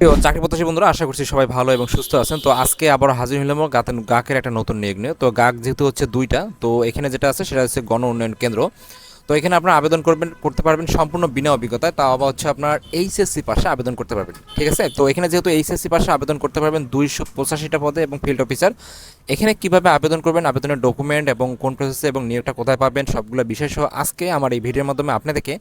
প্রিয় চাকরি প্রত্যাশী বন্ধুরা, আশা করছি সবাই ভালো এবং সুস্থ আছেন। তো আজকে আবার হাজির হলাম গাকের একটা নতুন নিয়োগ নিয়ে। তো গাক যেহেতু হচ্ছে দুইটা, তো এখানে যেটা আছে সেটা হচ্ছে গণ উন্নয়ন কেন্দ্র। তো এখানে আপনার আবেদন করতে পারবেন সম্পূর্ণ বিনা অভিজ্ঞতায়, তাও আবার হচ্ছে আপনার এইচএসসি পাশে আবেদন করতে পারবেন। ঠিক আছে, তো এখানে যেহেতু এইচএসসি পাশে আবেদন করতে পারবেন 285টা পদে এবং ফিল্ড অফিসার। এখানে কিভাবে আবেদন করবেন, আবেদনের ডকুমেন্ট এবং কোন প্রসেসে এবং নিয়োগটা কোথায় পাবেন, সবগুলো বিষয় সহ আজকে আমার এই ভিডিওর মাধ্যমে আপনাদেরকে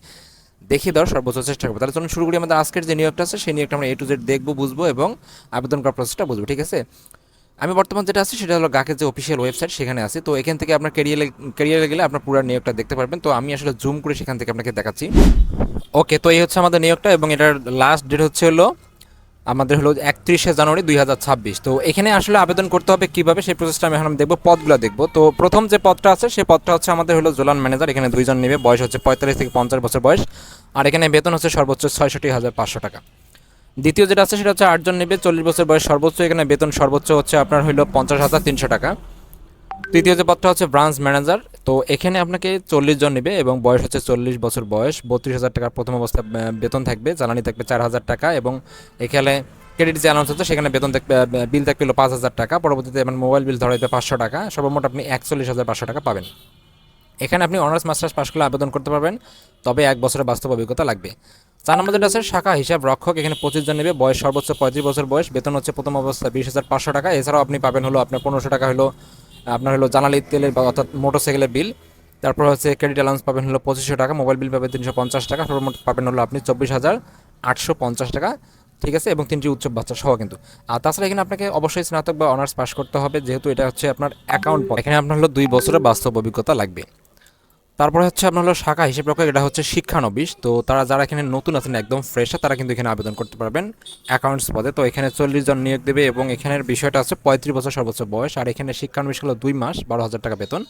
দেখিয়ে দেওয়ার সর্বোচ্চ চেষ্টা করবো। তাহলে চলুন শুরু করি আমাদের আজকের যে নিয়োগটা আছে সেই নিয়োগটা আমরা A to Z দেখবো, বুঝবো এবং আবেদন করার প্রসেসটা বুঝবো। ঠিক আছে, আমি বর্তমান যেটা আছে সেটা হলো গাকের যে অফিসিয়াল ওয়েবসাইট, সেখানে আছি। তো এখান থেকে আপনার ক্যারিয়ারে গেলে আপনার পুরো নিয়োগটা দেখতে পারবেন। তো আমি আসলে জুম করে সেখান থেকে আপনাকে দেখাচ্ছি। ওকে, তো এই হচ্ছে আমাদের নিয়োগটা এবং এটার লাস্ট ডেট হচ্ছে হলো আমাদের হলো 31শে জানুয়ারি 2026। তো এখানে আসলে আবেদন করতে হবে কীভাবে, সেই প্রসেসটা আমি এখন দেখবো, পদগুলো দেখবো। তো প্রথম যে পদটা আছে সেই পদটা হচ্ছে আমাদের হলো জোলান ম্যানেজার। এখানে দুইজন নেবে, বয়স হচ্ছে 45 থেকে 50 বছর বয়স, আর এখানে বেতন হচ্ছে সর্বোচ্চ 66,500 টাকা। দ্বিতীয় যেটা আছে সেটা হচ্ছে 8জন নেবে, 40 বছর বয়স সর্বোচ্চ, এখানে বেতন সর্বোচ্চ হচ্ছে আপনার হলো 50,300 টাকা। তৃতীয় যে পদটা হচ্ছে ব্রাঞ্চ ম্যানেজার। তো এখানে আপনাকে 40 জন নেবে এবং বয়স হচ্ছে 40 বছর বয়স, 32,000 টাকা প্রথম অবস্থায় বেতন থাকবে, জ্বালানি থাকবে 4,000 টাকা এবং এখানে ক্রেডিট যে অ্যালাউন্স হচ্ছে সেখানে বেতন থাকবে, বিল থাকবে 5,000 টাকা। পরবর্তীতে আপনার মোবাইল বিল ধরা হবে 500 টাকা, সর্বমোট আপনি 41,500 টাকা পাবেন। এখানে আপনি অনার্স মাস্টার্স পাশ করলে আবেদন করতে পারবেন, তবে 1 বছরের বাস্তব অভিজ্ঞতা লাগবে। 4 নম্বর যেটা আছে শাখা হিসাব রক্ষক, এখানে 25 জন নেবে, বয়স সর্বোচ্চ 35 বছর বয়স, বেতন হচ্ছে প্রথম অবস্থায় 20,500 টাকা। এছাড়াও আপনি পাবেন হলো আপনার 1500 টাকা হলো আপনার হলো জ্বালানি তেলের বা অর্থাৎ মোটরসাইকেলের বিল। তারপর হচ্ছে ক্রেডিট অ্যালাউন্স পাবেন হলো 2500 টাকা, মোবাইল বিল পাবেন 350 টাকা, সর্বমোট পাবেন হলো আপনি 24,850 টাকা। ঠিক আছে, এবং 3টি উচ্চ বাচ্চা সহ কিন্তু। আর তাছাড়া এখানে আপনাকে অবশ্যই স্নাতক বা অনার্স পাস করতে হবে, যেহেতু এটা হচ্ছে আপনার অ্যাকাউন্ট। এখানে আপনার হলো 2 বছরের বাস্তব অভিজ্ঞতা লাগবে। তারপরে হচ্ছে আপনার হলো শাখা হিসেব রক্ষক, এটা হচ্ছে শিক্ষানবিশ। তো যারা এখানে নতুন আছেন, একদম ফ্রেশার, তারা কিন্তু এখানে আবেদন করতে পারবেন অ্যাকাউন্টস পদে। তো এখানে 40 জন নিয়োগ দেবে এবং এখানের বিষয়টা আছে 35 বছর সর্বোচ্চ বয়স, আর এখানে শিক্ষানবিশ হলো 2 মাস 12,000 টাকা বেতন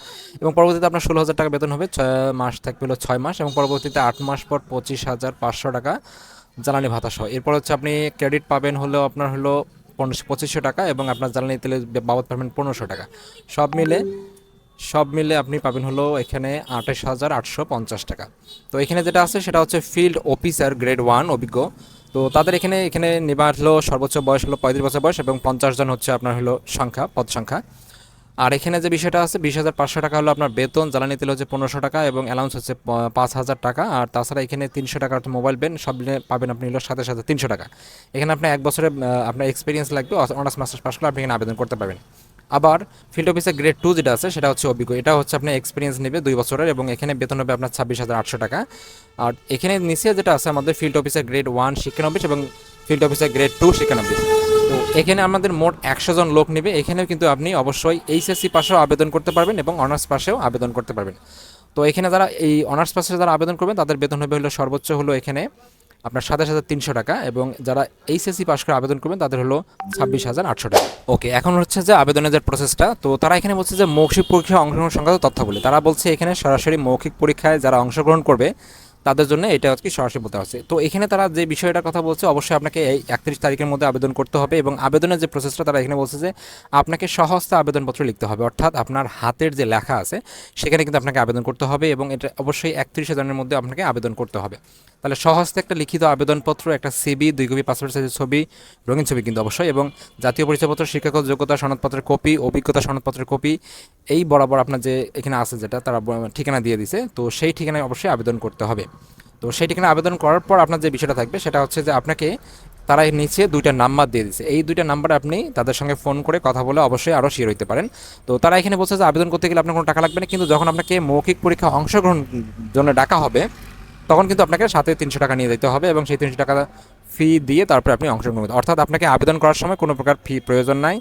এবং পরবর্তীতে আপনার 16,000 টাকা বেতন হবে, 6 মাস থাকবে হলো 6 মাস এবং পরবর্তীতে 8 মাস পর 25,500 টাকা জ্বালানি ভাতা সহ। এরপর হচ্ছে আপনি ক্রেডিট পাবেন হলো আপনার হলো 2500 টাকা এবং আপনার জ্বালানি তেলের বাবদ পাবেন 1500 টাকা। সব মিলে আপনি পাবেন হলো এখানে 28,850 টাকা। তো এখানে যেটা আছে সেটা হচ্ছে ফিল্ড অফিসার গ্রেড 1 অভিজ্ঞ। তো তাদের এখানে নেবার হলো সর্বোচ্চ বয়স হলো 35 বছর বয়স এবং 50 জন হচ্ছে আপনার হলো পদ সংখ্যা। আর এখানে যে বিষয়টা আছে 20,500 টাকা হলো আপনার বেতন, জ্বালানি তেল হচ্ছে 1500 টাকা এবং অ্যালাউন্স হচ্ছে 5,000 টাকা। আর তাছাড়া এখানে 300 টাকার মোবাইল বেন সব মিলে পাবেন আপনি হলো সাথে সাথে 300 টাকা। এখানে আপনার 1 বছরে আপনার এক্সপিরিয়েন্স লাগবে, অনার্স মাস্টার্স পাস করলে আপনি এখানে আবেদন করতে পারবেন। আবার ফিল্ড অফিসার গ্রেড 2 যেটা আছে সেটা হচ্ছে অভিজ্ঞ, এটা হচ্ছে আপনার এক্সপিরিয়েন্স নেবে 2 বছরের এবং এখানে বেতন হবে আপনার 26,800 টাকা। আর এখানে নিচে যেটা আছে আমাদের ফিল্ড অফিসার গ্রেড 1 শিক্ষানবিশ এবং ফিল্ড অফিসার গ্রেড 2 শিক্ষানবিশ। তো এখানে আমাদের মোট 100 জন লোক নেবে। এখানেও কিন্তু আপনি অবশ্যই এইচএসসি পাশেও আবেদন করতে পারবেন এবং অনার্স পাশেও আবেদন করতে পারবেন। তো এখানে যারা এই অনার্স পাশে যারা আবেদন করবেন তাদের বেতন হবে হলো সর্বোচ্চ হলো এখানে আপনার 27,300 টাকা এবং যারা এইচএসসি পাশ করে আবেদন করবেন তাদের হলো 26,800 টাকা। ওকে, এখন হচ্ছে যে আবেদনের যে প্রসেসটা, তো তারা এখানে বলছে যে মৌখিক পরীক্ষায় অংশগ্রহণ সংক্রান্ত তথ্যাবলী। তারা বলছে এখানে সরাসরি মৌখিক পরীক্ষায় যারা অংশগ্রহণ করবে তাদের জন্য এটা হচ্ছে সরাসরি বলতে হচ্ছে। তো এখানে তারা যে বিষয়টার কথা বলছে, অবশ্যই আপনাকে এই 31 তারিখের মধ্যে আবেদন করতে হবে এবং আবেদনের যে প্রসেসটা তারা এখানে বলছে যে আপনাকে সহস্তে আবেদনপত্র লিখতে হবে, অর্থাৎ আপনার হাতের যে লেখা আছে সেখানে কিন্তু আপনাকে আবেদন করতে হবে এবং এটা অবশ্যই 31 জনের মধ্যে আপনাকে আবেদন করতে হবে। তাহলে সহস্তে একটা লিখিত আবেদনপত্র, একটা সিবি, 2 কপি পাসপোর্ট সাইজের ছবি, রঙিন ছবি কিন্তু অবশ্যই, এবং জাতীয় পরিচয়পত্র, শিক্ষাগত যোগ্যতা সনদপত্রের কপি, অভিজ্ঞতা সনদপত্রের কপি, এই বরাবর আপনার যে এখানে আছে যেটা তারা ঠিকানা দিয়ে দিছে, তো সেই ঠিকানায় অবশ্যই আবেদন করতে হবে। তো সেই ঠিকানা আবেদন করার পর আপনার যে বিষয়টা থাকবে সেটা হচ্ছে যে আপনাকে তারা নিচে 2টা নাম্বার দিয়ে দিচ্ছে, এই 2টা নাম্বারে আপনি তাদের সঙ্গে ফোন করে কথা বলে অবশ্যই আরও শিওর হইতে পারেন। তো তারা এখানে বলছে যে আবেদন করতে গেলে আপনার কোনো টাকা লাগবে না, কিন্তু যখন আপনাকে মৌখিক পরীক্ষা অংশগ্রহণ জন্য ডাকা হবে তখন কিন্তু আপনাকে সাথে 300 টাকা নিয়ে যেতে হবে এবং সেই 300 টাকা ফি দিয়ে তারপরে আপনি অংশগ্রহণ করবেন। অর্থাৎ আপনাকে আবেদন করার সময় কোনো প্রকার ফি প্রয়োজন নাই।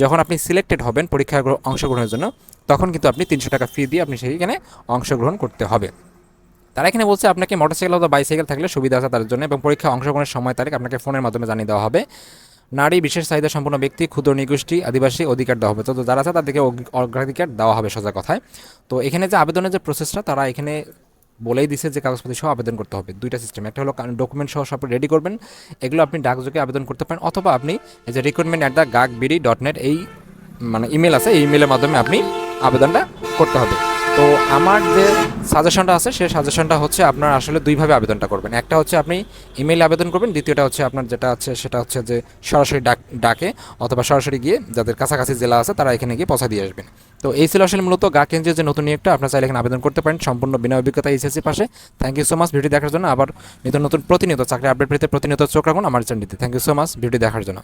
যখন আপনি সিলেক্টেড হবেন পরীক্ষায় অংশগ্রহণের জন্য তখন কিন্তু আপনি 300 টাকা ফি দিয়ে আপনি সেইখানে অংশগ্রহণ করতে হবে। তারা এখানে বলছে আপনাকে মোটরসাইকেল অথবা বাইসাইকেল থাকলে সুবিধা আছে তাদের জন্য এবং পরীক্ষা অংশগ্রহণের সময় তারিখ আপনাকে ফোনের মাধ্যমে জানিয়ে দেওয়া হবে। নারী, বিশেষ চাহিদা সম্পন্ন ব্যক্তি, ক্ষুদ্র নৃগোষ্ঠী, আদিবাসী অধিকার দেওয়া হবে। তো যারা আছে তাদেরকে অগ্রাধিকার দেওয়া হবে সোজা কথায়। তো এখানে যে আবেদনের যে প্রসেসটা তারা এখানে বলেই দিছে যে কাগজপত্র সহ আবেদন করতে হবে। 2টা সিস্টেম, একটা হলো ডকুমেন্ট সহ সব রেডি করবেন, এগুলো আপনি ডাকযোগে আবেদন করতে পারেন অথবা আপনি এই যে recruitment@gakbidi.net এই ইমেল আছে, এই ইমেলের মাধ্যমে আপনি আবেদনটা করতে হবে। তো আমার যে সাজেশনটা আছে সেই সাজেশনটা হচ্ছে আপনার আসলে দুইভাবে আবেদনটা করবেন। একটা হচ্ছে আপনি ইমেইলে আবেদন করবেন, দ্বিতীয়টা হচ্ছে আপনার যেটা আছে সেটা হচ্ছে যে সরাসরি ডাকে অথবা সরাসরি গিয়ে যাদের কাছাকাছি জেলা আছে তারা এখানে গিয়ে পৌঁছা দিয়ে আসবেন। তো এই ছিল আসলে মূলত গা কেন্দ্রীয় যে নতুন নিয়োগটা, আপনার চাইলে এখানে আবেদন করতে পারেন সম্পূর্ণ বিনা অভিজ্ঞতা এইচএসসি পাশে। Thank you so much video দেখার জন্য। আবার নিত্য নতুন প্রতিনিয়ত চাকরি আপডেট পেতে প্রতিনিয়ত চোখ রাখুন আমার চ্যানেলটিতে। Thank you so much video দেখার জন্য।